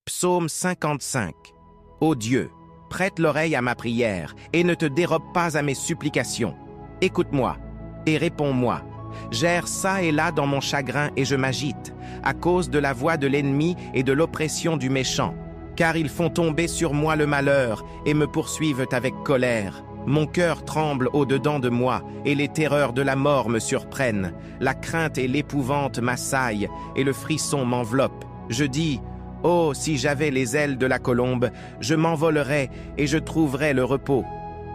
Psaume 55. Ô Dieu, prête l'oreille à ma prière et ne te dérobe pas à mes supplications. Écoute-moi et réponds-moi. J'erre çà et là dans mon chagrin et je m'agite, à cause de la voix de l'ennemi et de l'oppression du méchant. Car ils font tomber sur moi le malheur et me poursuivent avec colère. Mon cœur tremble au-dedans de moi, et les terreurs de la mort me surprennent. La crainte et l'épouvante m'assaillent, et le frisson m'enveloppe. Je dis, oh, si j'avais les ailes de la colombe, je m'envolerais et je trouverais le repos.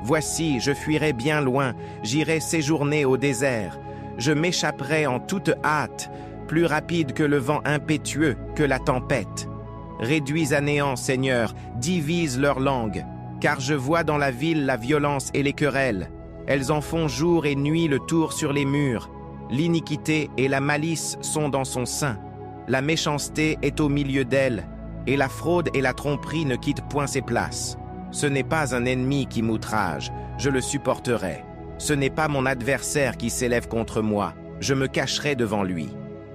Voici, je fuirais bien loin, j'irais séjourner au désert. Je m'échapperais en toute hâte, plus rapide que le vent impétueux, que la tempête. Réduis à néant, Seigneur, divise leur langue. Car je vois dans la ville la violence et les querelles. Elles en font jour et nuit le tour sur les murs. L'iniquité et la malice sont dans son sein. La méchanceté est au milieu d'elle, et la fraude et la tromperie ne quittent point ses places. Ce n'est pas un ennemi qui m'outrage, je le supporterai. Ce n'est pas mon adversaire qui s'élève contre moi, je me cacherai devant lui.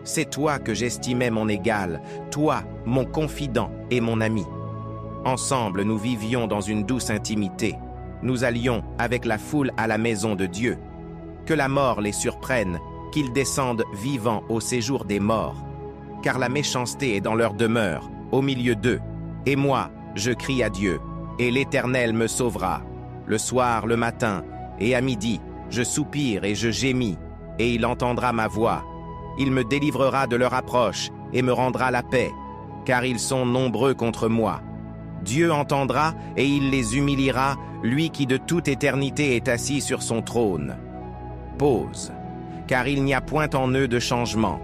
C'est toi que j'estimais mon égal, toi, mon confident et mon ami. Ensemble, nous vivions dans une douce intimité. Nous allions avec la foule à la maison de Dieu. Que la mort les surprenne, qu'ils descendent vivants au séjour des morts. Car la méchanceté est dans leur demeure, au milieu d'eux. Et moi, je crie à Dieu, et l'Éternel me sauvera. Le soir, le matin, et à midi, je soupire et je gémis, et il entendra ma voix. Il me délivrera de leur approche, et me rendra la paix, car ils sont nombreux contre moi. Dieu entendra et il les humiliera, lui qui de toute éternité est assis sur son trône. Pause. Car il n'y a point en eux de changement,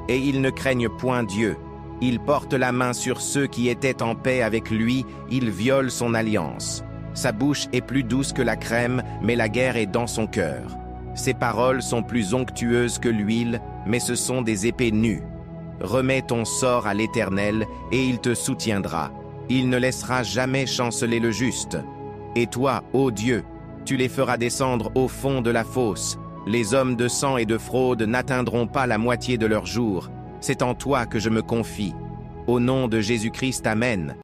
et ils ne craignent point Dieu. Ils portent la main sur ceux qui étaient en paix avec lui, ils violent son alliance. Sa bouche est plus douce que la crème, mais la guerre est dans son cœur. Ses paroles sont plus onctueuses que l'huile, mais ce sont des épées nues. Remets ton sort à l'Éternel, et il te soutiendra. Il ne laissera jamais chanceler le juste. Et toi, ô Dieu, tu les feras descendre au fond de la fosse. Les hommes de sang et de fraude n'atteindront pas la moitié de leur jour. C'est en toi que je me confie. Au nom de Jésus-Christ, Amen.